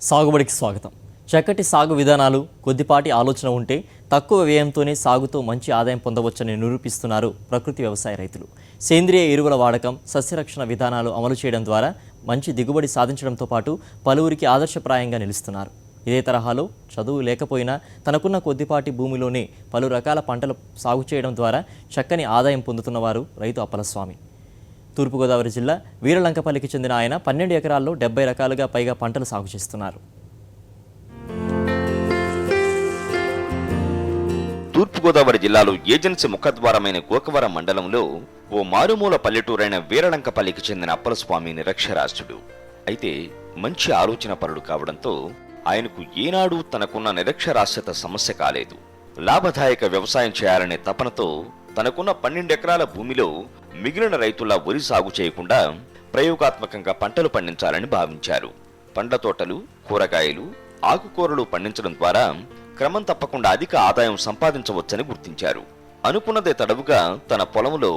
సాగుబడికి స్వాగతం. చక్కటి సాగు విధానాలు, కొద్దిపాటి ఆలోచన ఉంటే తక్కువ వ్యయంతోనే సాగుతో మంచి ఆదాయం పొందవచ్చని నిరూపిస్తున్నారు ప్రకృతి వ్యవసాయ రైతులు. సేంద్రియ ఎరువుల వాడకం, సస్యరక్షణ విధానాలు అమలు చేయడం ద్వారా మంచి దిగుబడి సాధించడంతో పాటు పలువురికి ఆదర్శప్రాయంగా నిలుస్తున్నారు. ఇదే తరహాలో చదువు లేకపోయినా తనకున్న కొద్దిపాటి భూమిలోనే పలు రకాల పంటలు సాగు చేయడం ద్వారా చక్కని ఆదాయం పొందుతున్నవారు రైతు అప్పలస్వామి. తూర్పుగోదావరి జిల్లా వీరలంకపల్లికి చెందిన ఆయన 12 ఎకరాల్లో 70 రకాలుగా పైగా పంటలు సాగు చేస్తున్నారు. తూర్పుగోదావరి జిల్లాలో ఏజెన్సీ ముఖద్వారమైన గోకవరం మండలంలో ఓ మారుమూల పల్లెటూరైన వీరలంకపల్లికి చెందిన అప్పలస్వామి నిరక్షరాస్యుడు. అయితే మంచి ఆలోచన పరుడు కావడంతో ఆయనకు ఏనాడు తనకున్న నిరక్షరాస్యత సమస్య కాలేదు. లాభదాయక వ్యవసాయం చేయాలనే తపనతో తనకున్న 12 ఎకరాల భూమిలో మిగిలిన రైతుల్లా వరి సాగు చేయకుండా ప్రయోగాత్మకంగా పంటలు పండించాలని భావించారు. పండ్ల తోటలు, కూరగాయలు, ఆకుకూరలు పండించడం ద్వారా క్రమం తప్పకుండా అధిక ఆదాయం సంపాదించవచ్చని గుర్తించారు. అనుకున్నదే తడవుగా తన పొలంలో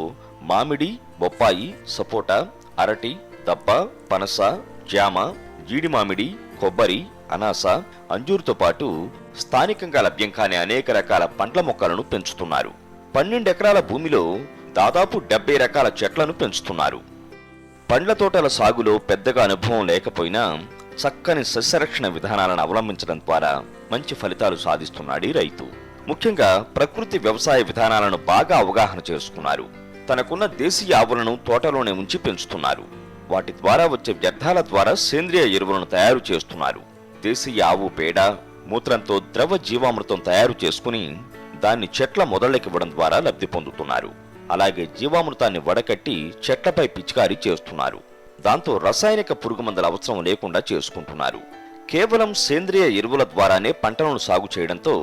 మామిడి, బొప్పాయి, సపోటా, అరటి, దబ్బ, పనస, జామ, జీడి మామిడి, కొబ్బరి, అనాస, అంజూరుతో పాటు స్థానికంగా లభ్యం కాని అనేక రకాల పండ్ల మొక్కలను పెంచుతున్నారు. 12 ఎకరాల భూమిలో దాదాపు 70 రకాల చెట్లను పెంచుతున్నారు. పండ్ల తోటల సాగులో పెద్దగా అనుభవం లేకపోయినా చక్కని సస్యరక్షణ విధానాలను అవలంబించడం ద్వారా మంచి ఫలితాలు సాధిస్తున్నాడు ఈ రైతు. ముఖ్యంగా ప్రకృతి వ్యవసాయ విధానాలను బాగా అవగాహన చేసుకున్నారు. తనకున్న దేశీయ ఆవులను తోటలోనే ఉంచి పెంచుతున్నారు. వాటి ద్వారా వచ్చే వ్యర్థాల ద్వారా సేంద్రియ ఎరువులను తయారు చేస్తున్నారు. దేశీయ ఆవు పేడ, మూత్రంతో ద్రవ జీవామృతం తయారు చేసుకుని దాన్ని చెట్ల మొదళ్ళకివ్వడం ద్వారా లబ్ధి పొందుతున్నారు. అలాగే జీవామృతాన్ని వడకట్టి చెట్లపై పిచికారీ చేస్తున్నారు. దాంతో రసాయనిక పురుగు మందుల అవసరం లేకుండా చేసుకుంటున్నారు. కేవలం సేంద్రియ ఎరువుల ద్వారానే పంటలను సాగు చేయడంతో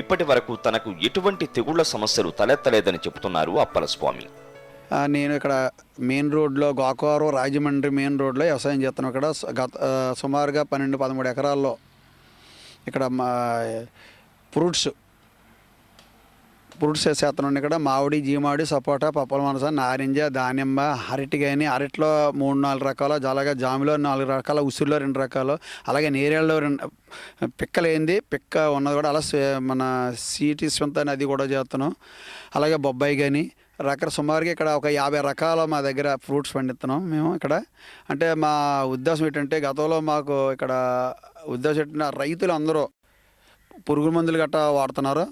ఇప్పటి వరకు తనకు ఎటువంటి తెగుళ్ల సమస్యలు తలెత్తలేదని చెబుతున్నారు అప్పలస్వామి. నేను ఇక్కడ మెయిన్ రోడ్లో గోకవరం రాజమండ్రి మెయిన్ రోడ్లో వ్యవసాయం చేస్తున్నాను. ఇక్కడ సుమారుగా 12-13 ఎకరాల్లో ఇక్కడ ఫ్రూట్స్ చేస్తున్నాను. ఇక్కడ మామిడి, జీమాడి, సపోటా, పప్పల మనస, నారింజ, దానిమ్మ, అరటి. కానీ అరటిలో 3-4 రకాలు, అలాగే జామిలో 4 రకాల, ఉసిరిలో 2 రకాలు, అలాగే నేరేళ్ళలో 2 పిక్కలేంది పిక్క ఉన్నది కూడా అలా మన సీటీ స్వంత అది కూడా చేస్తున్నాం. అలాగే బొబ్బాయి కానీ సుమారుగా ఇక్కడ ఒక 50 రకాల మా దగ్గర ఫ్రూట్స్ పండిస్తున్నాం మేము ఇక్కడ. అంటే మా ఉద్దేశం ఏంటంటే గతంలో మాకు ఇక్కడ ఉద్దేశం ఏంటంటే రైతులు అందరూ పురుగు మందులు గట్టా వాడుతున్నారు.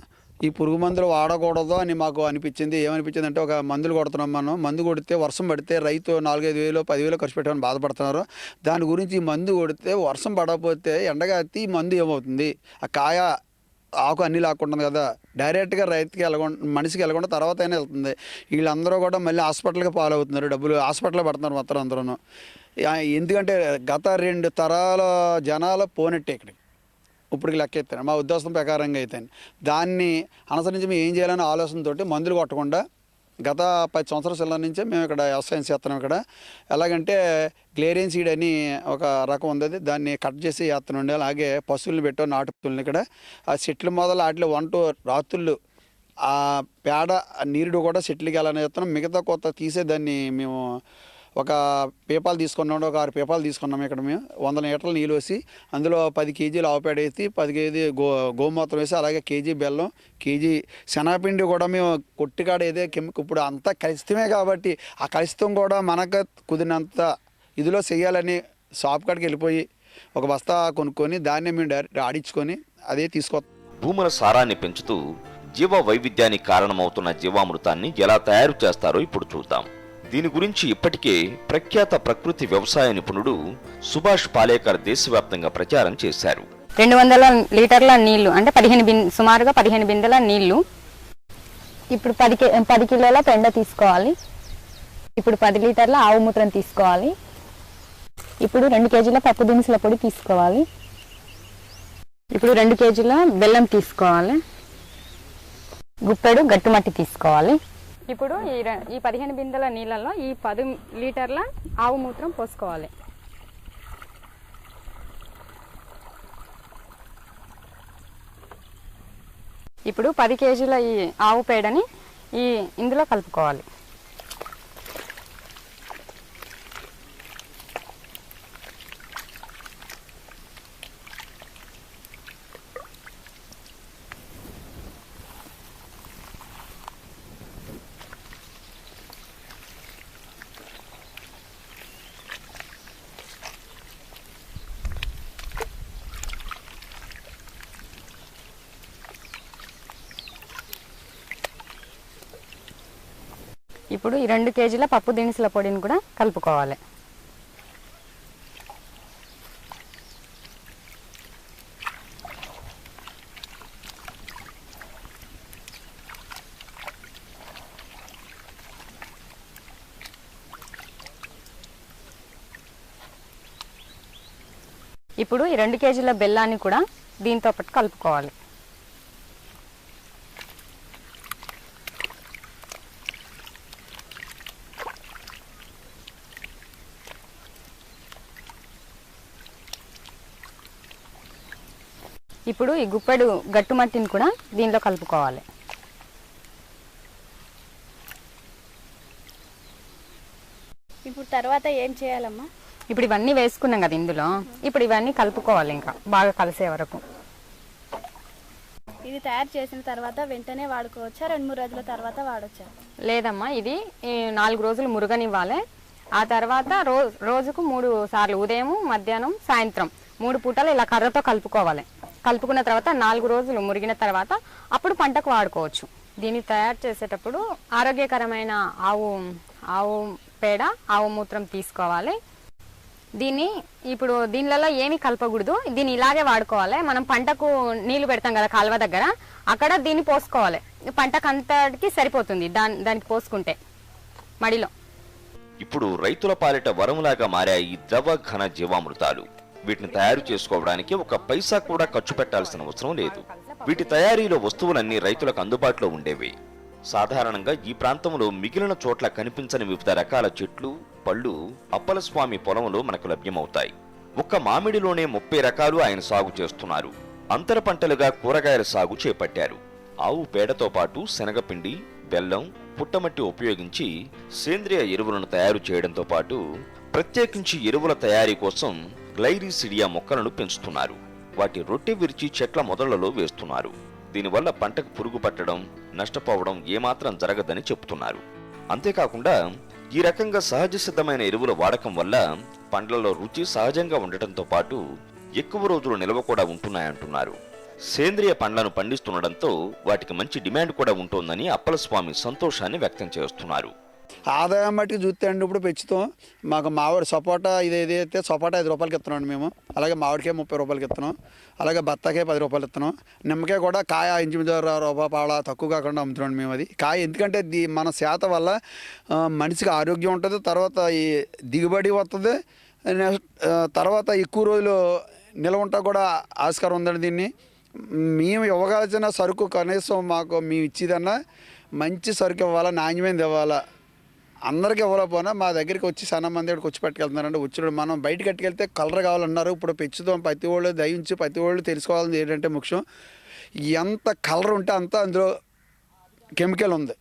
ఈ పురుగు మందులు వాడకూడదు అని మాకు అనిపించింది. ఏమనిపించింది అంటే ఒక మందులు కొడుతున్నాం, మనం మందు కొడితే వర్షం పడితే రైతు 4-5 వేలు 10,000 ఖర్చు పెట్టమని బాధపడుతున్నారు. దాని గురించి ఈ మందు కొడితే వర్షం పడకపోతే ఎండగాతి మందు ఏమవుతుంది, ఆ కాయ ఆకు అన్నీ లాక్కుంటుంది కదా, డైరెక్ట్గా రైతుకి మనిషికి వెళ్ళకుండా తర్వాత అయినా వెళ్తుంది. వీళ్ళందరూ కూడా మళ్ళీ హాస్పిటల్కి పాలవుతున్నారు, డబ్బులు హాస్పిటల్లో పడుతున్నారు మొత్తం అందరూ. ఎందుకంటే గత 2 తరాల జనాలు పోనట్టే ఇక్కడికి ఇప్పటికి లెక్క ఎత్తాను మా ఉద్దేశం ప్రకారంగా అయితే. దాన్ని అనుసరించి మేము ఏం చేయాలనే ఆలోచనతో మందులు కొట్టకుండా గత 10 సంవత్సరాల నుంచే మేము ఇక్కడ వ్యవసాయం చేస్తున్నాం. ఇక్కడ ఎలాగంటే గ్లేరియన్ సీడ్ అని ఒక రకం ఉంది, దాన్ని కట్ చేసి వేస్తున్నాండి. అలాగే పశువులను పెట్టాం, నాటు పశువులను. ఇక్కడ ఆ చెట్లు మొదలు వాటిలో 1-2 రాత్రులు ఆ పేడ నీరుడు కూడా చెట్లకి వెళ్ళని చేస్తున్నాం. మిగతా కొత్త తీసే దాన్ని మేము ఒక పేపాలు తీసుకున్నాం, ఒక 6 పేపాలు తీసుకున్నాము. ఇక్కడ మేము 100 లీటర్లు నీళ్ళు వేసి అందులో 10 కేజీలు ఆవుపేడ వేసి 10 కేజీ గోమూత్రం వేసి అలాగే కేజీ బెల్లం, కేజీ శనగపిండి కూడా మేము కొట్టికాడ ఏదే ఇప్పుడు అంతా కలుస్తమే కాబట్టి ఆ కలుస్తం కూడా మనకు కుదిరినంత ఇదిలో చేయాలని షాప్ కాడికి వెళ్ళిపోయి ఒక బస్తా కొనుక్కొని దాన్ని మేము డైరెక్ట్ ఆడించుకొని అదే తీసుకోవస్తాం. భూముల సారాన్ని పెంచుతూ జీవ వైవిధ్యానికి కారణమవుతున్న జీవామృతాన్ని ఎలా తయారు చేస్తారో ఇప్పుడు చూద్దాం. దీని గురించి ఇప్పటికే ప్రఖ్యాత ప్రకృతి వ్యవసాయ నిపుణుడు సుభాష్ పాలేకర్ దేశవ్యాప్తంగా ప్రచారం చేశారు. 200 లీటర్ల నీళ్లు అంటే సుమారుగా 15 బిందెల నీళ్లు. ఇప్పుడు 10 కిలోల పెండ తీసుకోవాలి. ఇప్పుడు 10 లీటర్ల ఆవు మూత్రం తీసుకోవాలి. ఇప్పుడు 2 కేజీల పప్పు దినుసుల పొడి తీసుకోవాలి. ఇప్పుడు 2 కేజీల బెల్లం తీసుకోవాలి. గుప్పెడు గట్టుమట్టి తీసుకోవాలి. ఇప్పుడు ఈ 15 బిందెల నీళ్ళల్లో ఈ 10 లీటర్ల ఆవు మూత్రం పోసుకోవాలి. ఇప్పుడు 10 కేజీల ఈ ఆవు పేడని ఇందులో కలుపుకోవాలి. ఇప్పుడు ఈ 2 కేజీల పప్పు దినుసుల పొడిని కూడా కలుపుకోవాలి. ఇప్పుడు ఈ 2 కేజీల బెల్లాన్ని కూడా దీంతో పాటు కలుపుకోవాలి. ఇప్పుడు ఈ గుప్పెడు గట్టు మట్టిని కూడా దీనిలో కలుపుకోవాలి. ఇప్పుడు తర్వాత ఏం చేయాలమ్మా? ఇప్పుడు ఇవన్నీ వేసుకున్నాం కదా ఇందులో, ఇప్పుడు ఇవన్నీ కలుపుకోవాలి ఇంకా బాగా కలిసే వరకు. ఇది తయారు చేసిన తర్వాత వెంటనే వాడుకోవచ్చా, 2-3 రోజుల తర్వాత వాడొచ్చా? లేదమ్మా, ఇది 4 రోజులు మురుగనివ్వాలి. ఆ తర్వాత రోజుకు 3 సార్లు, ఉదయం, మధ్యాహ్నం, సాయంత్రం 3 పూటలు ఇలా కర్రతో కలుపుకోవాలి. కలుపుకున్న తర్వాత 4 రోజులు మురిగిన తర్వాత అప్పుడు పంటకు వాడుకోవచ్చు. దీన్ని తయారు చేసేటప్పుడు ఆరోగ్యకరమైన ఆవు పేడ, ఆవు మూత్రం తీసుకోవాలి. ఇప్పుడు దీనిలలో ఏమీ కలపకూడదు, దీన్ని ఇలాగే వాడుకోవాలి. మనం పంటకు నీళ్లు పెడతాం కదా కాలువ దగ్గర, అక్కడ దీన్ని పోసుకోవాలి. పంటకు అంతటికి సరిపోతుంది దానికి పోసుకుంటే మడిలో. ఇప్పుడు రైతుల పాలిట వరంలాగా మారాయి ద్రవ ఘన జీవామృతాలు. వీటిని తయారు చేసుకోవడానికి ఒక పైసా కూడా ఖర్చు పెట్టాల్సిన అవసరం లేదు. వీటి తయారీలో వస్తువులన్నీ రైతులకు అందుబాటులో ఉండేవి. సాధారణంగా ఈ ప్రాంతంలో మిగిలిన చోట్ల కనిపించని వివిధ రకాల చెట్లు, పళ్ళు అప్పలస్వామి పొలంలో మనకు లభ్యమవుతాయి. ఒక్క మామిడిలోనే 30 రకాలు ఆయన సాగు చేస్తున్నారు. అంతర పంటలుగా కూరగాయల సాగు చేపట్టారు. ఆవు పేడతో పాటు శనగపిండి, బెల్లం, పుట్టమట్టి ఉపయోగించి సేంద్రియ ఎరువులను తయారు చేయడంతో పాటు ప్రత్యేకించి ఎరువుల తయారీ కోసం గ్లైరీసిడియా మొక్కలను పెంచుతున్నారు. వాటి రొట్టె విరిచి చెట్ల మొదళ్లలో వేస్తున్నారు. దీనివల్ల పంటకు పురుగు పట్టడం, నష్టపోవడం ఏమాత్రం జరగదని చెబుతున్నారు. అంతేకాకుండా ఈ రకంగా సహజ సిద్ధమైన ఎరువుల వాడకం వల్ల పండ్లలో రుచి సహజంగా ఉండటంతో పాటు ఎక్కువ రోజులు నిల్వ కూడా ఉంటున్నాయంటున్నారు. సేంద్రియ పండ్లను పండిస్తుండటంతో వాటికి మంచి డిమాండ్ కూడా ఉంటోందని అప్పలస్వామి సంతోషాన్ని వ్యక్తం చేస్తున్నారు. ఆదాయం బట్టి చూస్తే అండి, ఇప్పుడు పెంచుతాం. మాకు మామిడి సపోటా ఇదైతే సపోటా 5 రూపాయలకి ఇస్తున్నాం మేము. అలాగే మామిడికాయ 30 రూపాయలకి ఇస్తున్నాం. అలాగే బత్తాకాయ 10 రూపాయలు ఇస్తున్నాం. నిమ్మకాయ కూడా కాయ ఇంచుమించు రూపాయి పావలా తక్కువ కాకుండా అమ్ముతున్నాం మేము. అది కాయ ఎందుకంటే మన శాత వల్ల మనిషికి ఆరోగ్యం ఉంటుంది, తర్వాత ఈ దిగుబడి వస్తుంది, తర్వాత ఎక్కువ రోజులు నిల్వ ఉంటా కూడా ఆస్కారం ఉందండి. దీన్ని మేము ఇవ్వగలిసిన సరుకు కనీసం మాకు మేము ఇచ్చేదన్నా మంచి సరుకు ఇవ్వాలా, నాణ్యమైనది ఇవ్వాలా. అందరికీ ఇవ్వలేకపోయినా మా దగ్గరికి వచ్చి చాలా మంది ఇక్కడికి వచ్చి పట్టుకెళ్తున్నారంటే వచ్చిన మనం బయట కట్టుకెళ్తే కలర్ కావాలన్నారు. ఇప్పుడు పెంచుతాం, ప్రతి వాళ్ళు దయించి ప్రతి వాళ్ళు తెలుసుకోవాలని ఏంటంటే ముఖ్యం, ఎంత కలర్ ఉంటే అంత అందులో కెమికల్ ఉంది.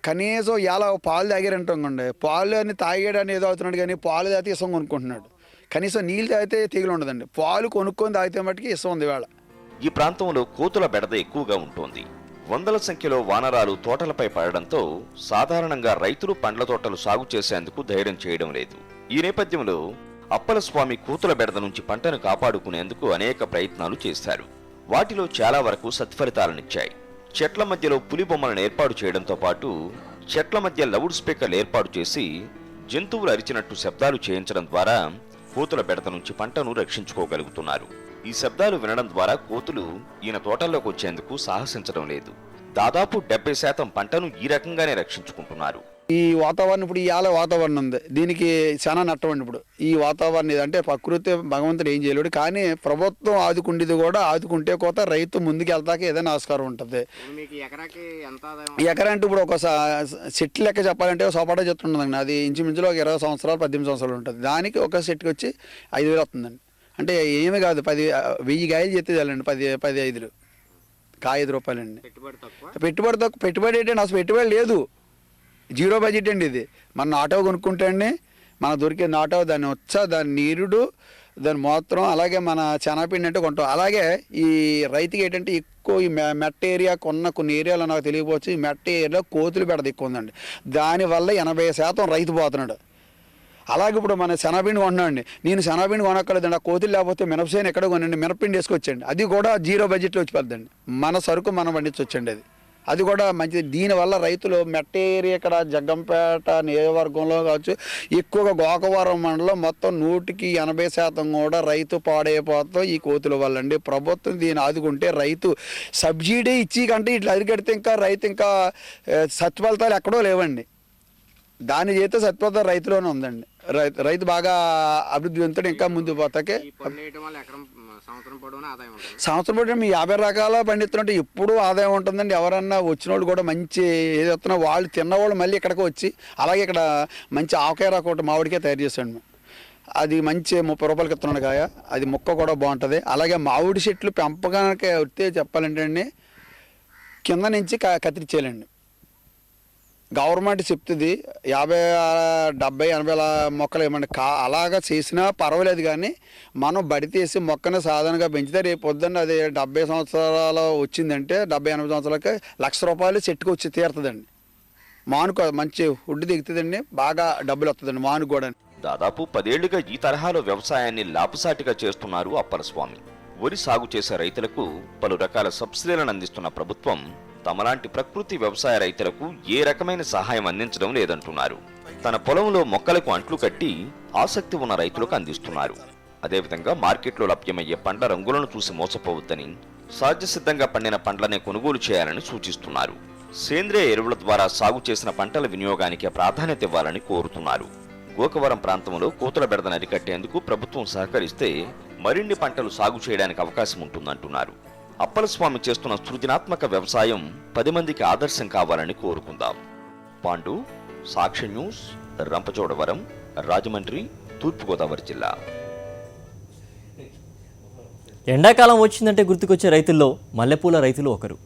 కనీసం ఇలా పాలు తాగారంటుండే, పాలు అని తాగాడని ఏదో అవుతున్నాడు, కానీ పాలు తాగితే ఇసం కొనుక్కుంటున్నాడు. కనీసం నీళ్ళు తాగితే తీగలు ఉండదండి, పాలు కొనుక్కొని తాగితే మట్టుకి ఇసం ఉంది ఇవాళ. ఈ ప్రాంతంలో కోతుల బెడద ఎక్కువగా ఉంటుంది. వందల సంఖ్యలో వానరాలు తోటలపై పడడంతో సాధారణంగా రైతులు పండ్ల తోటలు సాగు చేసేందుకు ధైర్యం చేయడం లేదు. ఈ నేపథ్యంలో అప్పలస్వామి కోతుల బెడద నుంచి పంటను కాపాడుకునేందుకు అనేక ప్రయత్నాలు చేశారు. వాటిలో చాలా వరకు సత్ఫలితాలనిచ్చాయి. చెట్ల మధ్యలో పులి బొమ్మలను ఏర్పాటు చేయడంతో పాటు చెట్ల మధ్య లౌడ్ స్పీకర్లు ఏర్పాటు చేసి జంతువులు అరిచినట్టు శబ్దాలు చేయించడం ద్వారా కోతుల బెడద నుంచి పంటను రక్షించుకోగలుగుతున్నారు. ఈ శబ్దాలు వినడం ద్వారా కోతులు ఈయన తోటల్లోకి వచ్చేందుకు సాహసించడం లేదు. దాదాపు 70% పంటను ఈ రకంగానే రక్షించుకుంటున్నారు. ఈ వాతావరణం ఇప్పుడు ఇవాళ వాతావరణం ఉంది, దీనికి చాలా నట్టమండి. ఇప్పుడు ఈ వాతావరణం అంటే ప్రకృతి భగవంతుడు ఏం చేయలేడు, కానీ ప్రభుత్వం ఆదుకుండేది కూడా ఆదుకుంటే కోత రైతు ముందుకు వెళ్తాక ఏదైనా ఆస్కారం ఉంటుంది. ఎకరా అంటే ఇప్పుడు ఒక చెట్టు లెక్క చెప్పాలంటే సపోటా చెట్టు ఉంటుందండి, అది ఇంచుమించులో 20 సంవత్సరాలు 18 సంవత్సరాలు ఉంటుంది. దానికి ఒక చెట్టుకి వచ్చి 5,000 వస్తుందండి. అంటే ఏమి కాదు, 1000 కాయలు చెప్తే చాలండి, 15 కాయ 5 రూపాయలండి. పెట్టుబడి తక్కువ. పెట్టుబడి ఏంటండి, అసలు పెట్టుబడి లేదు, 0 బడ్జెట్ అండి. ఇది మన ఆటో కొనుక్కుంటే అండి, మనకు దొరికే ఆటో, దాన్ని దాని నీరుడు, దాని మూత్రం, అలాగే మన శనగపిండి అంటే కొంటాం. అలాగే ఈ రైతుకి ఏంటంటే ఎక్కువ ఈ మెట్ట ఏరియా కొన్ని ఏరియాలో నాకు తెలియకపోవచ్చు, ఈ మెట్ట ఏరియాలో కోతులు బెడద ఎక్కువ ఉందండి. దానివల్ల 80% రైతు పోతున్నాడు. అలాగే ఇప్పుడు మన శనగపిండి కొంటున్నాండి, నేను శనగపిండి కొనక్కర్లేదండి, ఆ కోతులు లేకపోతే మినపసేను ఎక్కడ కొనండి, మినపిండి వేసుకొచ్చండి, అది కూడా 0 బడ్జెట్లో వచ్చి పెద్దండి. మన సరుకు మనం పండించవచ్చండి. అది అది కూడా మంచిది. దీనివల్ల రైతులు మెట్ట ఏరియా ఇక్కడ జగ్గంపేట నియోజకవర్గంలో కావచ్చు, ఎక్కువగా గోకవరం మండలం మొత్తం 100% కూడా రైతు పాడైపోతాం ఈ కోతుల వల్ల అండి. ప్రభుత్వం దీన్ని ఆదుకుంటే రైతు సబ్సిడీ ఇచ్చి కంటే ఇట్లా అరికడితే ఇంకా రైతు ఇంకా సత్ఫలితాలు ఎక్కడో లేవండి. దాని చేస్తే సత్ఫలితాలు రైతులోనే ఉందండి. రైతు బాగా అభివృద్ధి చెందుతాడు, ఇంకా ముందు పోతాకే. సంవత్సరం పొడవునా మీ 50 రకాల పండిస్తుంటే ఎప్పుడూ ఆదాయం ఉంటుందండి. ఎవరన్నా వచ్చిన వాళ్ళు కూడా మంచి ఏది వస్తున్నా వాళ్ళు తిన్నవాళ్ళు మళ్ళీ ఇక్కడికి వచ్చి, అలాగే ఇక్కడ మంచి ఆవకాయ రాక ఒకటి మామిడికాయ తయారు చేశాడు. అది మంచి 30 రూపాయలకి ఇస్తున్నాడు కాయ. అది ముక్క కూడా బాగుంటుంది. అలాగే మామిడి చెట్లు పెంపకానికి వస్తే చెప్పాలంటే అండి, కింద నుంచి కత్తిరించేయాలండి. గవర్నమెంట్ చెప్తుంది 50, 70, 80 మొక్కలు ఏమండి అలాగా చేసినా పర్వాలేదు. కానీ మనం బడి తీసి మొక్కను సాధారణంగా పెంచితే రేపు పొద్దున్న అది 70 సంవత్సరాలు వచ్చిందంటే 70, 80 సంవత్సరాలకి ₹1,00,000 చెట్టుకు వచ్చి తీరుతుందండి. మానుకు మంచి ఉడ్డు దిగుతుందండి, బాగా డబ్బులు వస్తుందండి మానుకు కూడా. దాదాపు 10 ఏళ్లుగా ఈ తరహాలో వ్యవసాయాన్ని లాభసాటిగా చేస్తున్నారు అప్పలస్వామి. వరి సాగు చేసే రైతులకు పలు రకాల సబ్సిడీలను అందిస్తున్న ప్రభుత్వం తమలాంటి ప్రకృతి వ్యవసాయ రైతులకు ఏ రకమైన సహాయం అందించడం లేదంటున్నారు. తన పొలంలో మొక్కలకు అంట్లు కట్టి ఆసక్తి ఉన్న రైతులకు అందిస్తున్నారు. అదేవిధంగా మార్కెట్లో లభ్యమయ్యే పండ్ల రంగులను చూసి మోసపోవద్దని, సహజసిద్ధంగా పండిన పండ్లనే కొనుగోలు చేయాలని సూచిస్తున్నారు. సేంద్రియ ఎరువుల ద్వారా సాగు చేసిన పంటల వినియోగానికి ప్రాధాన్యత ఇవ్వాలని కోరుతున్నారు. గోకవరం ప్రాంతంలో కోతుల బెడదను అరికట్టేందుకు ప్రభుత్వం సహకరిస్తే మరిన్ని పంటలు సాగు చేయడానికి అవకాశం ఉంటుందంటున్నారు. అప్పలస్వామి చేస్తున్న సృజనాత్మక వ్యవసాయం 10 మందికి ఆదర్శం కావాలని కోరుకుందాం. పాండు, సాక్షి న్యూస్, రంపచోడవరం, రాజమండ్రి, తూర్పుగోదావరి జిల్లా. ఎండాకాలం వచ్చిందంటే గుర్తుకొచ్చే రైతుల్లో మల్లెపూల రైతులు ఒకరు.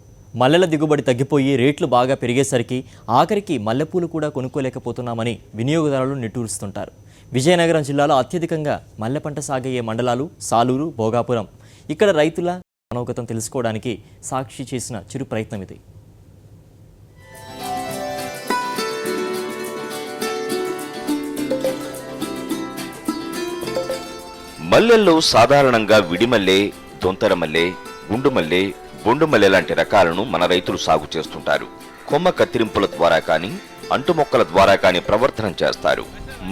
మల్లెల దిగుబడి తగ్గిపోయి రేట్లు బాగా పెరిగేసరికి ఆఖరికి మల్లెపూలు కూడా కొనుక్కోలేకపోతున్నామని వినియోగదారులు నిట్టూరుస్తుంటారు. విజయనగరం జిల్లాలో అత్యధికంగా మల్లె పంట సాగయ్యే మండలాలు సాలూరు, భోగాపురం. ఇక్కడ రైతుల మనోగతం తెలుసుకోవడానికి సాక్షి చేసిన చిరు ప్రయత్నం ఇది. మల్లెల్లో సాధారణంగా విడిమల్లె, దొంతర మల్లె, గుండు మల్లె, బొండు మల్లె లాంటి రకాలను మన రైతులు సాగు చేస్తుంటారు. కొమ్మ కత్తిరింపుల ద్వారా కానీ, అంటు మొక్కల ద్వారా కానీ ప్రవర్తనం చేస్తారు.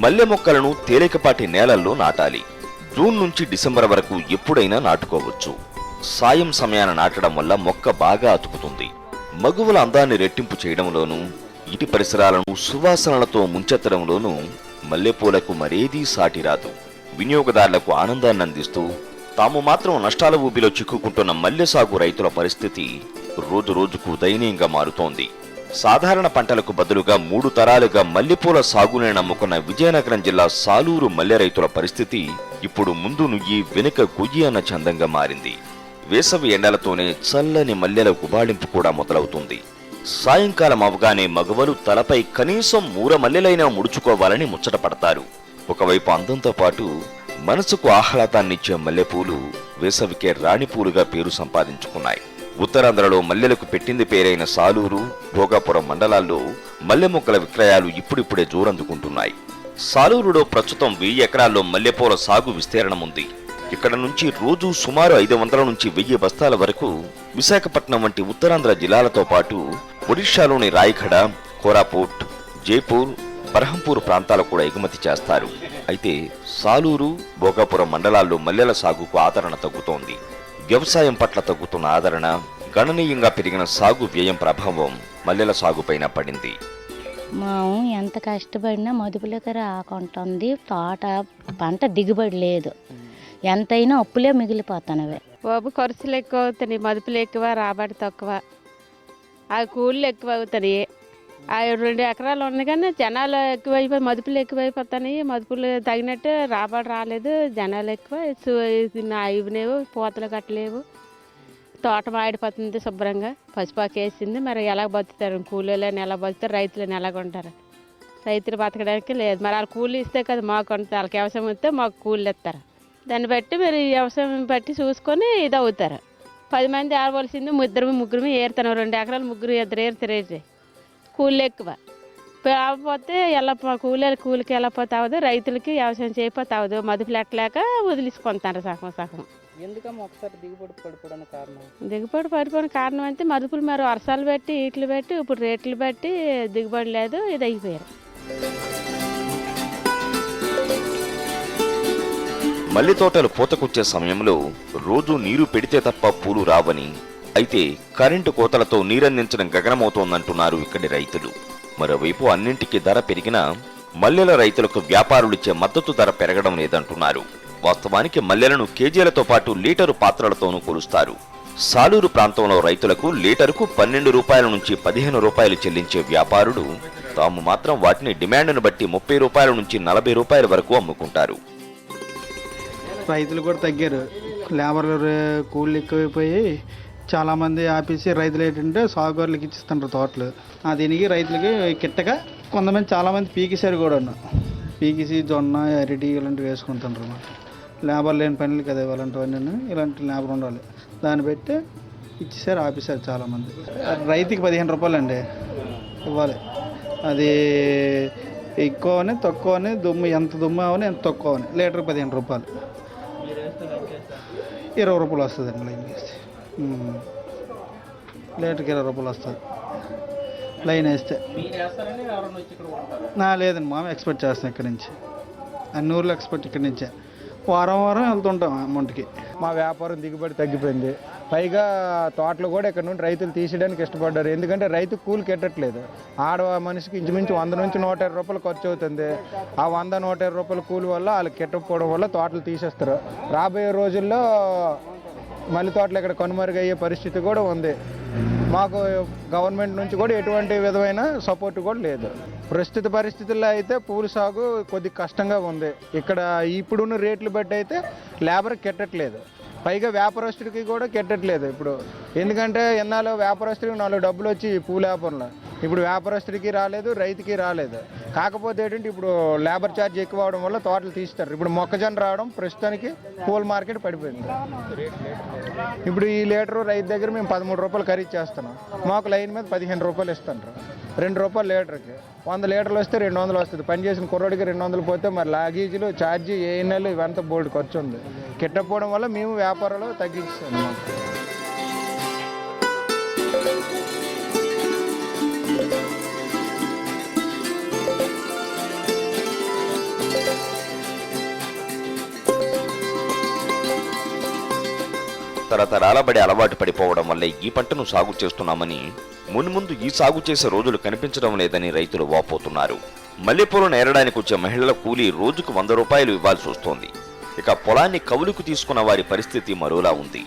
మల్లె మొక్కలను తేలికపాటి నేలల్లో నాటాలి. జూన్ నుంచి డిసెంబర్ వరకు ఎప్పుడైనా నాటుకోవచ్చు. సాయం సమయాన నాటడం వల్ల మొక్క బాగా అతుకుతుంది. మగువల అందాన్ని రెట్టింపు చేయడంలోనూ, ఇంటి పరిసరాలను సువాసనలతో ముంచెత్తడంలోనూ మల్లెపూలకు మరేదీ సాటిరాదు. వినియోగదారులకు ఆనందాన్ని అందిస్తూ తాము మాత్రం నష్టాల ఊబిలో చిక్కుకుంటున్న మల్లె సాగు రైతుల పరిస్థితి రోజు రోజుకు దయనీయంగా మారుతోంది. సాధారణ పంటలకు బదులుగా 3 తరాలుగా మల్లెపూల సాగునే నమ్ముకున్న విజయనగరం జిల్లా సాలూరు మల్లె రైతుల పరిస్థితి ఇప్పుడు ముందు నుయ్యి వెనుక కొయ్యి అన్న చందంగా మారింది. వేసవి ఎండలతోనే చల్లని మల్లెల గుబాళింపు కూడా మొదలవుతుంది. సాయంకాలం అవగానే మగవలు తలపై కనీసం 3 మల్లెలైనా ముడుచుకోవాలని ముచ్చటపడతారు. ఒకవైపు అందంతో పాటు మనసుకు ఆహ్లాదాన్నిచ్చే మల్లెపూలు వేసవికే రాణిపూలుగా పేరు సంపాదించుకున్నాయి. ఉత్తరాంధ్రలో మల్లెలకు పెట్టింది పేరైన సాలూరు, భోగాపురం మండలాల్లో మల్లె మొక్కల విక్రయాలు ఇప్పుడిప్పుడే జోరందుకుంటున్నాయి. సాలూరులో ప్రస్తుతం 1000 ఎకరాల్లో మల్లెపూల సాగు విస్తీర్ణం ఉంది. ఇక్కడ నుంచి రోజు సుమారు 500 నుంచి 1000 బస్తాల వరకు విశాఖపట్నం వంటి ఉత్తరాంధ్ర జిల్లాలతో పాటు ఒడిశాలోని రాయగఢ, కోరాపుట్, జైపూర్, బర్హంపూర్ ప్రాంతాలకు కూడా ఎగుమతి చేస్తారు. అయితే సాలూరు, భోగాపురం మండలాల్లో మల్లెల సాగుకు ఆదరణ తగ్గుతోంది. వ్యవసాయం పట్ల తగ్గుతున్న ఆదరణ, గణనీయంగా పెరిగిన సాగు వ్యయం ప్రభావం మల్లెల సాగుపైన పడింది. మేము ఎంత కష్టపడినా మదుపులకి రాకుంటుంది. తోట పంట దిగుబడి లేదు. ఎంతైనా అప్పులే మిగిలిపోతానవే. బాబు ఖర్చులు ఎక్కువ అవుతున్నాయి, మదుపులు ఎక్కువ, రాబడి తక్కువ, ఆ కూలీలు ఎక్కువ అవుతున్నాయి. ఆ 2 ఎకరాలు ఉన్నాయి కానీ జనాలు ఎక్కువైపోయి మదుపులు ఎక్కువైపోతున్నాయి. మదుపులు తగినట్టు రాబడి రాలేదు. జనాలు ఎక్కువ, ఇవినేవు పూతలు కట్టలేవు. తోట మాడిపోతుంది శుభ్రంగా. పసుపాకు వేసింది. మరి ఎలా బతుకుతారు? కూలీలను ఎలా బతుకుతారు? రైతులను ఎలాగుంటారు? రైతులు బతకడానికి లేదు. మరి వాళ్ళు కూలీ ఇస్తే కదా మాకు ఉంటుంది. వాళ్ళకి వ్యవసాయం వస్తే మాకు కూలీలు ఇస్తారు. దాన్ని బట్టి మరి వ్యవసాయం బట్టి చూసుకొని ఇది అవుతారు. 10 మంది ఆడవలసింది 2 ముగ్గురు ఏరుతాను. 2 ఎకరాలు 3 2 ఏరుతారు. కూలీలు ఎక్కువ కాకపోతే కూలికి వెళ్ళకపోతే అవ్వదు. రైతులకి వ్యవసాయం చేయకపోతే అవ్వదు. మదుపులు ఎట్టలేక వదిలిసుకుంటారు సగం సగం. ఎందుకమ్మా ఒకసారి దిగుబడి పడిపోవడానికి కారణం? దిగుబడి పడిపోయిన కారణం అంటే మదుపులు మరి వర్షాలు పెట్టి ఇట్లు పెట్టి ఇప్పుడు రేట్లు బట్టి దిగుబడి లేదు, ఇది అయిపోయారు. మల్లె తోటలు పూతకొచ్చే సమయంలో రోజు నీరు పెడితే తప్ప పూలు రావని, అయితే కరెంటు కోతలతో నీరందించడం గగనమవుతోందంటున్నారు ఇక్కడి రైతులు. మరోవైపు అన్నింటికీ ధర పెరిగినా మల్లెల రైతులకు వ్యాపారులిచ్చే మద్దతు ధర పెరగడం లేదంటున్నారు. వాస్తవానికి మల్లెలను కేజీలతో పాటు లీటరు పాత్రలతోనూ కొలుస్తారు. సాలూరు ప్రాంతంలో రైతులకు లీటరుకు 12 రూపాయల నుంచి 15 రూపాయలు చెల్లించే వ్యాపారులు తాము మాత్రం వాటిని డిమాండ్ను బట్టి 30 రూపాయల నుంచి 40 రూపాయల వరకు అమ్ముకుంటారు. రైతులు కూడా తగ్గారు, లేబర్లు కూలీలు ఎక్కువైపోయి చాలామంది ఆపేసి రైతులు ఏంటంటే సాగుదారులకు ఇచ్చిస్తుంటారు తోటలు. దీనికి రైతులకి కిట్టగా కొంతమంది చాలామంది పీకేసారు కూడా, పీకేసి జొన్న అరటి ఇలాంటివి వేసుకుంటుంటారు అన్నమాట. లేబర్ లేని పనులు కదా ఇలాంటివన్నీ, ఇలాంటి లేబర్ ఉండాలి, దాన్ని బట్టి ఇచ్చేసారు, ఆపేసారు చాలామంది. రైతుకి 15 రూపాయలు అండి ఇవ్వాలి. అది ఎక్కువని తక్కువని దుమ్ము, ఎంత దుమ్ము అవని ఎంత తక్కువ అని లీటర్కి 15 రూపాయలు. 20 రూపాయలు వస్తుందండి లైన్ వేస్తే, లీటర్కి 20 రూపాయలు వస్తుంది లైన్ వేస్తే. లేదండి, మేము ఎక్స్పెక్ట్ చేస్తాం ఇక్కడి నుంచి, అన్ని ఊర్లో ఎక్స్పెక్ట్ ఇక్కడి నుంచే వారం వెళ్తుంటాం అమౌంట్కి. మా వ్యాపారం దిగుబడి తగ్గిపోయింది. పైగా తోటలు కూడా ఇక్కడ నుండి రైతులు తీసేయడానికి ఇష్టపడ్డారు, ఎందుకంటే రైతు కూలి కెట్టట్లేదు. మనిషికి ఇంచుమించు 100 నుంచి 120 రూపాయలు ఖర్చు అవుతుంది. ఆ 100-120 రూపాయల కూలి వల్ల వాళ్ళు కెట్టకపోవడం వల్ల తోటలు తీసేస్తారు. రాబోయే రోజుల్లో మల్లె తోటలు ఇక్కడ కనుమరుగయ్యే పరిస్థితి కూడా ఉంది. మాకు గవర్నమెంట్ నుంచి కూడా ఎటువంటి విధమైన సపోర్ట్ కూడా లేదు. ప్రస్తుత పరిస్థితుల్లో అయితే పూల సాగు కొద్ది కష్టంగా ఉంది. ఇక్కడ ఇప్పుడున్న రేట్లు బట్టి అయితే లేబర్ కెట్టట్లేదు, పైగా వ్యాపారస్తుడికి కూడా కెట్టట్లేదు ఇప్పుడు. ఎందుకంటే ఎన్నాళ్ళు వ్యాపారస్తుడికి 4 డబ్బులు వచ్చి పూల వ్యాపారంలో, ఇప్పుడు వ్యాపారస్తుడికి రాలేదు, రైతుకి రాలేదు. కాకపోతే ఏంటంటే ఇప్పుడు లేబర్ ఛార్జ్ ఎక్కువ అవడం వల్ల తోటలు తీస్తారు. ఇప్పుడు మొక్కజొన్న రావడం ప్రస్తుతానికి పూల మార్కెట్ పడిపోయింది. ఇప్పుడు ఈ లీటరు రైతు దగ్గర మేము 13 రూపాయలు ఖరీదు చేస్తున్నాం, మాకు లైన్ మీద 15 రూపాయలు ఇస్తుంటారు. 2 రూపాయలు లీటర్కి 100 లీటర్లు వస్తే 200 వస్తుంది. పని చేసిన కుర్రోడికి 200 పోతే మరి లాగేజీలు ఛార్జీ ఏఎన్ఎల్ ఇవంతా బోల్డ్ ఖర్చు ఉంది. కిట్టకపోవడం వల్ల మేము వ్యాపారంలో తగ్గించాం అన్నమాట. తరతరాల బడి అలవాటు పడిపోవడం వల్లే ఈ పంటను సాగు చేస్తున్నామని, మున్ముందు ఈ సాగు చేసే రోజులు కనిపించడం లేదని రైతులు వాపోతున్నారు. మల్లెపూలను ఏరడానికి వచ్చే మహిళల కూలీ రోజుకు 100 రూపాయలు ఇవ్వాల్సి వస్తోంది. ఇక పొలాన్ని కౌలుకు తీసుకున్న వారి పరిస్థితి మరోలా ఉంది.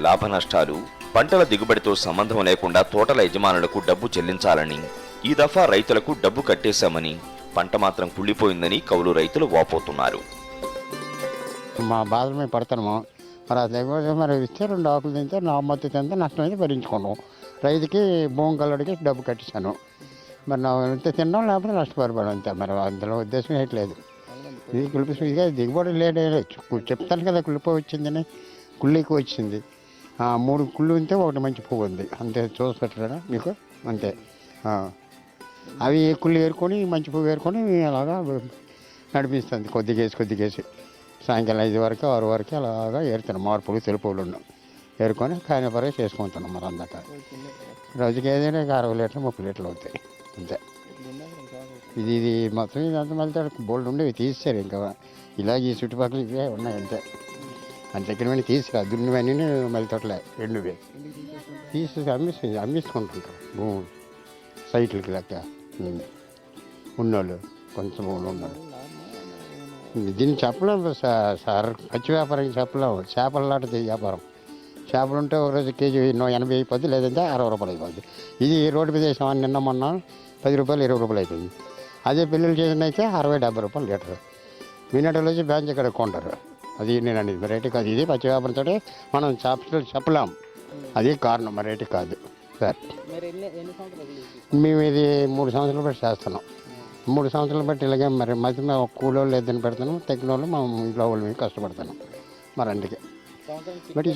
లాభ నష్టాలు, పంటల దిగుబడితో సంబంధం లేకుండా తోటల యజమానులకు డబ్బు చెల్లించాలని, ఈ దఫా రైతులకు డబ్బు కట్టేశామని, పంట మాత్రం కుళ్ళిపోయిందని కౌలు రైతులు వాపోతున్నారు. మా బాధలు మేము పడుతున్నాము. మరి అది లేకపోతే మరి ఇస్తే 2 ఆకులు తింటే నా మద్దతు తింటే నష్టం అయితే భరించుకున్నాం. రైతుకి భూమి కల్లడికి డబ్బు కట్టించాను, మరి నా ఇంత తినడం లేకపోతే నష్టపరిపడం అంతే. మరి అందులో ఉద్దేశం ఏట్లేదు. ఇది కుళ్ళిపోయి ఇక దిగుబడి లేదే చెప్తాను కదా, కుళ్ళిపోయి వచ్చిందని. కుళ్ళికి వచ్చింది 3 కుళ్ళు ఉంటే 1 మంచి పువ్వు ఉంది అంతే. చూసి పెట్టరా మీకు అంతే. అవి కుళ్ళు ఏరుకొని మంచి పువ్వు ఏరుకొని అలాగా నడిపిస్తుంది, కొద్దిగేసి సాయంకాలం 5 వరకు 6 వరకు అలాగా ఏరుతున్నాం. మార్పులు తెలుపులు ఉన్నాం ఏరుకొని కాయన పరే చేసుకుంటున్నాం. మరి అందాక రోజుకి ఏదైనా 60 లీటర్లు 30 లీటర్లు అవుతాయి అంతే. ఇది మొత్తం ఇదంతా మళ్ళీ బోల్డ్ ఉండేవి తీసారు, ఇంకా ఇలాగ ఈ చుట్టుపక్కల ఇవే ఉన్నాయి అంతే. అంతెక్కడమైనా తీసుకురా దున్నివన్నీ మళ్ళీ తోటలే 2 తీసి అమ్మిస్తుంటుంటారు భూములు సైట్లకి లెక్క ఉన్నోళ్ళు, కొంచెం భూములు ఉన్నోళ్ళు. దీన్ని చెప్పలేము సార్, పచ్చి వ్యాపారం చెప్పలేము. చేపల లాంటిది వ్యాపారం. చేపలు ఉంటే ఒక రోజు కేజీ 80 అయిపోద్ది, లేదంటే 60 రూపాయలు అయిపోద్ది. ఇది రోడ్డు మీద వేసాం నిన్న మొన్న 10 రూపాయలు 20 రూపాయలు అయిపోయింది. అదే పిల్లలు చేసిన అయితే 60-70 రూపాయలు లీటరు. మీనటలు వచ్చి బ్యాంక్ ఇక్కడ కొంటారు. అది నేను అనేది వెరైటీ కాదు. ఇది పచ్చి వ్యాపారంతో మనం చెప్పలేం, అది కారణం వెరైటీ కాదు సార్. మేము ఇది 3 సంవత్సరాలు బట్టి చేస్తున్నాం. 3 సంవత్సరాలు బట్టి ఇలాగే మరి మధ్య మేము కూలోళ్ళు ఏదైనా పెడతాను, తగ్గిన వాళ్ళు మా ఇంట్లో వాళ్ళు మేము కష్టపడతాను. మరి అందుకే బట్టి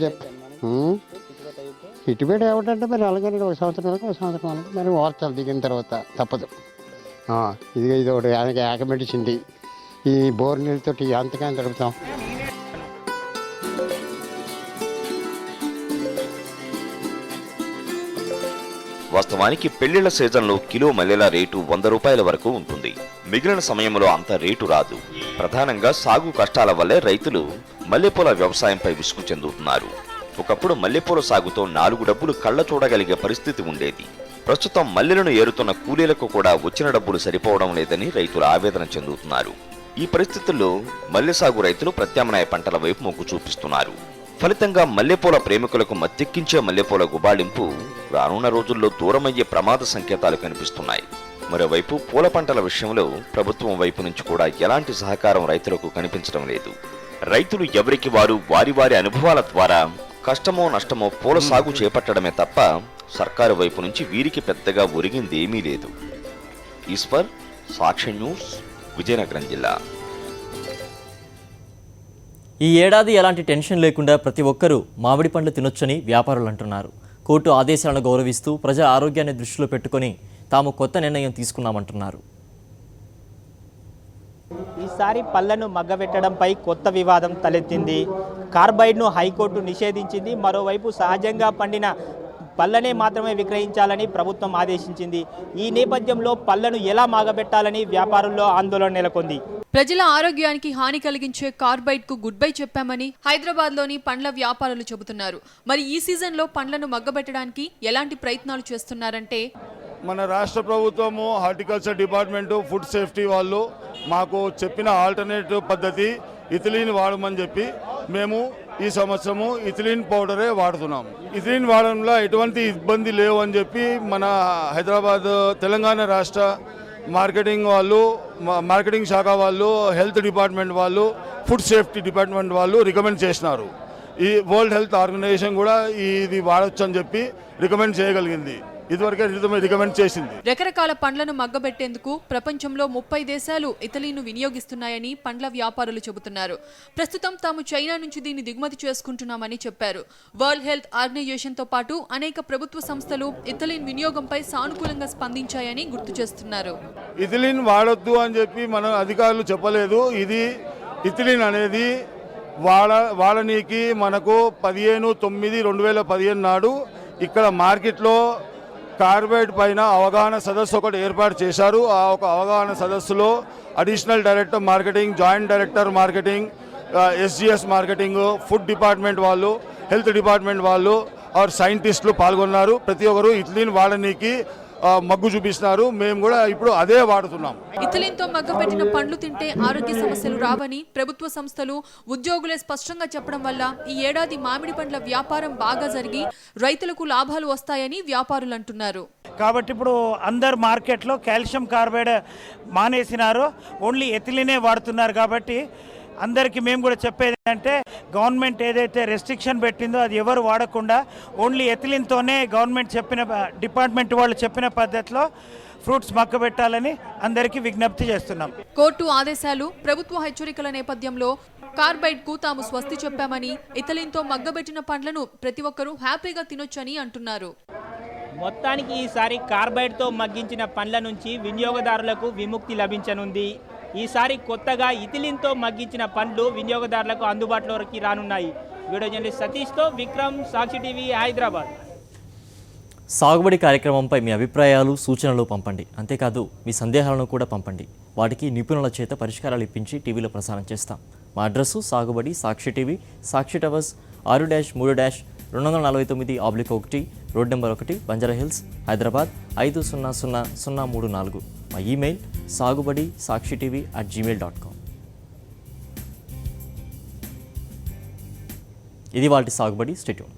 ఇటుబడి ఏమిటంటే మరి అలాగే 1 సంవత్సరం వరకు 1 సంవత్సరం వరకు మరి వార్తలు దిగిన తర్వాత తప్పదు. ఇది ఒకటి ఏకమెడిచింది. ఈ బోర్ నీళ్ళతో అంతకాని తడుపుతాం. వాస్తవానికి పెళ్లిళ్ల సీజన్లో కిలో మల్లెల రేటు 100 రూపాయల వరకు ఉంటుంది. మిగిలిన సమయంలో అంత రేటు రాదు. ప్రధానంగా సాగు కష్టాల వల్లే రైతులు మల్లెపూల వ్యవసాయంపై విసుగు చెందుతున్నారు. ఒకప్పుడు మల్లెపూల సాగుతో 4 డబ్బులు కళ్ళ చూడగలిగే పరిస్థితి ఉండేది. ప్రస్తుతం మల్లెలను ఏరుతున్న కూలీలకు కూడా వచ్చిన డబ్బులు సరిపోవడం లేదని రైతులు ఆవేదన చెందుతున్నారు. ఈ పరిస్థితుల్లో మల్లె సాగు రైతులు ప్రత్యామ్నాయ పంటల వైపు మొగ్గు చూపిస్తున్నారు. ఫలితంగా మల్లెపూల ప్రేమికులకు మత్తెక్కించే మల్లెపూల గుబాళింపు రానున్న రోజుల్లో దూరమయ్యే ప్రమాద సంకేతాలు కనిపిస్తున్నాయి. మరోవైపు పూల పంటల విషయంలో ప్రభుత్వం వైపు నుంచి కూడా ఎలాంటి సహకారం రైతులకు కనిపించడం లేదు. రైతులు ఎవరికి వారు వారి వారి అనుభవాల ద్వారా కష్టమో నష్టమో పూల సాగు చేపట్టడమే తప్ప సర్కారు వైపు నుంచి వీరికి పెద్దగా ఒరిగిందేమీ లేదు. ఈశ్వర్, సాక్షి న్యూస్, విజయనగరం జిల్లా. ఈ ఏడాది ఎలాంటి టెన్షన్ లేకుండా ప్రతి ఒక్కరూ మామిడి పండ్లు తినొచ్చని వ్యాపారులు అంటున్నారు. కోర్టు ఆదేశాలను గౌరవిస్తూ ప్రజల ఆరోగ్యాన్ని దృష్టిలో పెట్టుకొని తాము కొత్త నిర్ణయం తీసుకున్నామంటున్నారు. ఈసారి పళ్లను మగ్గబెట్టడంపై కొత్త వివాదం తలెత్తింది. కార్బైడ్ను హైకోర్టు నిషేధించింది. మరోవైపు సహజంగా పండిన పళ్ళనే మాత్రమే విక్రయించాలని ప్రభుత్వం ఆదేశించింది. ఈ నేపథ్యంలో పళ్లను ఎలా మాగబెట్టాలని వ్యాపారుల్లో ఆందోళన నెలకొంది. ప్రజల ఆరోగ్యానికి హాని కలిగించే కార్బైడ్ కు గుడ్ బై చెప్పామని హైదరాబాద్ లోని పండ్ల వ్యాపారులు చెబుతున్నారు. మరి ఈ సీజన్ లో పండ్లను మగ్గబెట్టడానికి ఎలాంటి ప్రయత్నాలు చేస్తున్నారంటే, మన రాష్ట్ర ప్రభుత్వము, హార్టికల్చర్ డిపార్ట్మెంటు, ఫుడ్ సేఫ్టీ వాళ్ళు మాకు చెప్పిన ఆల్టర్నేటివ్ పద్ధతి ఇథిలీన్ వాడమని చెప్పి మేము ఈ సంవత్సరము ఇథిలీన్ పౌడరే వాడుతున్నాం. ఇథిలీన్ వాడడంలో ఎటువంటి ఇబ్బంది లేవు అని చెప్పి మన హైదరాబాద్, తెలంగాణ రాష్ట్ర మార్కెటింగ్ వాళ్ళు, మార్కెటింగ్ శాఖ వాళ్ళు, హెల్త్ డిపార్ట్మెంట్ వాళ్ళు, ఫుడ్ సేఫ్టీ డిపార్ట్మెంట్ వాళ్ళు రికమెండ్ చేసినారు. ఈ వరల్డ్ హెల్త్ ఆర్గనైజేషన్ కూడా ఇది వాడచ్చు అని చెప్పి రికమెండ్ చేయగలిగింది. ఇదివరకే రికమెండ్ చేసింది. రకరకాల పండ్లను మగ్గబెట్టేందుకు ప్రపంచంలో 30 దేశాలు ఇథిలీన్ను వినియోగిస్తున్నాయని పండ్ల వ్యాపారులు చెబుతున్నారు. ప్రస్తుతం తాము చైనా నుంచి దీన్ని దిగుమతి చేసుకుంటున్నామని చెప్పారు. వరల్డ్ హెల్త్ ఆర్గనైజేషన్ తో పాటు అనేక ప్రభుత్వ సంస్థలు ఇథిలీన్ వినియోగంపై సానుకూలంగా స్పందించాయని గుర్తు చేస్తున్నారు. ఇథిలీన్ వాడొద్దు అని చెప్పి మన అధికారులు చెప్పలేదు. ఇది ఇథిలీన్ అనేది వాడనీకి మనకు 15/9/2015 నాడు ఇక్కడ మార్కెట్లో కార్బైడ్ పైన అవగాహన సదస్సు ఒకటి ఏర్పాటు చేశారు. ఆ ఒక అవగాహన సదస్సులో additional director marketing, joint director marketing, SGS marketing, food department వాళ్ళు, హెల్త్ డిపార్ట్మెంట్ వాళ్ళు, సైంటిస్టులు పాల్గొన్నారు. ప్రతి ఒక్కరు ఇథిలీన్ వాడనీకి మగ్గు చూపిస్తున్నారు. మేము కూడా ఇప్పుడు అదే వాడుతున్నాం. ఇథిలీన్ తో మగ్గపెట్టిన పండ్లు తింటే ఆరోగ్య సమస్యలు రావని ప్రభుత్వ సంస్థలు, ఉద్యోగులే స్పష్టంగా చెప్పడం వల్ల ఈ ఏడాది మామిడి పండ్ల వ్యాపారం బాగా జరిగి రైతులకు లాభాలు వస్తాయని వ్యాపారులు అంటున్నారు. కాబట్టి ఇప్పుడు అందరు మార్కెట్లో కాల్షియం కార్బైడ్ మానేసినారు, ఓన్లీ ఎథిలీనే వాడుతున్నారు. కాబట్టి అందరికీ మేము కూడా చెప్పేది అంటే, గవర్నమెంట్ ఏదైతే రెస్ట్రిక్షన్ పెట్టిందో అది ఎవరు వాడకుండా ఓన్లీ ఎథిలీన్తోనే గవర్నమెంట్ చెప్పిన, డిపార్ట్మెంట్ వాళ్ళు చెప్పిన పద్ధతిలో ఫ్రూట్స్ మగ్గబెట్టాలని అందరికీ విజ్ఞప్తి చేస్తున్నాం. కోర్టు ఆదేశాలు, ప్రభుత్వ హెచ్చరికల నేపథ్యంలో కార్బైడ్ కు తాము స్వస్తి చెప్పామని, ఇథిలీన్తో మగ్గబెట్టిన పండ్లను ప్రతి ఒక్కరూ హ్యాపీగా తినొచ్చని అంటున్నారు. మొత్తానికి ఈసారి కార్బైడ్తో మగ్గించిన పండ్ల నుంచి వినియోగదారులకు విముక్తి లభించనుంది. ఈసారి కొత్తగా ఇథిలీన్తో మగ్గించిన పండ్లు వినియోగదారులకు అందుబాటులోకి రానున్నాయి. వీడియో జర్నలిస్ట్ సతీష్తో విక్రమ్, సాక్షి టీవీ, హైదరాబాద్. సాగుబడి కార్యక్రమంపై మీ అభిప్రాయాలు, సూచనలు పంపండి. అంతేకాదు మీ సందేహాలను కూడా పంపండి. వాటికి నిపుణుల చేత పరిష్కారాలు ఇప్పించి టీవీలో ప్రసారం చేస్తాం. మా address Sagubadi, Sakshi TV, Sakshi towers, 6-3-249/1, road number 1, Banjara Hills, Hyderabad 500034. మా ఈమెయిల్ sagubadi.sakshiTV@gmail.com. ఇది వాటి సాగుబడి. Stay tuned.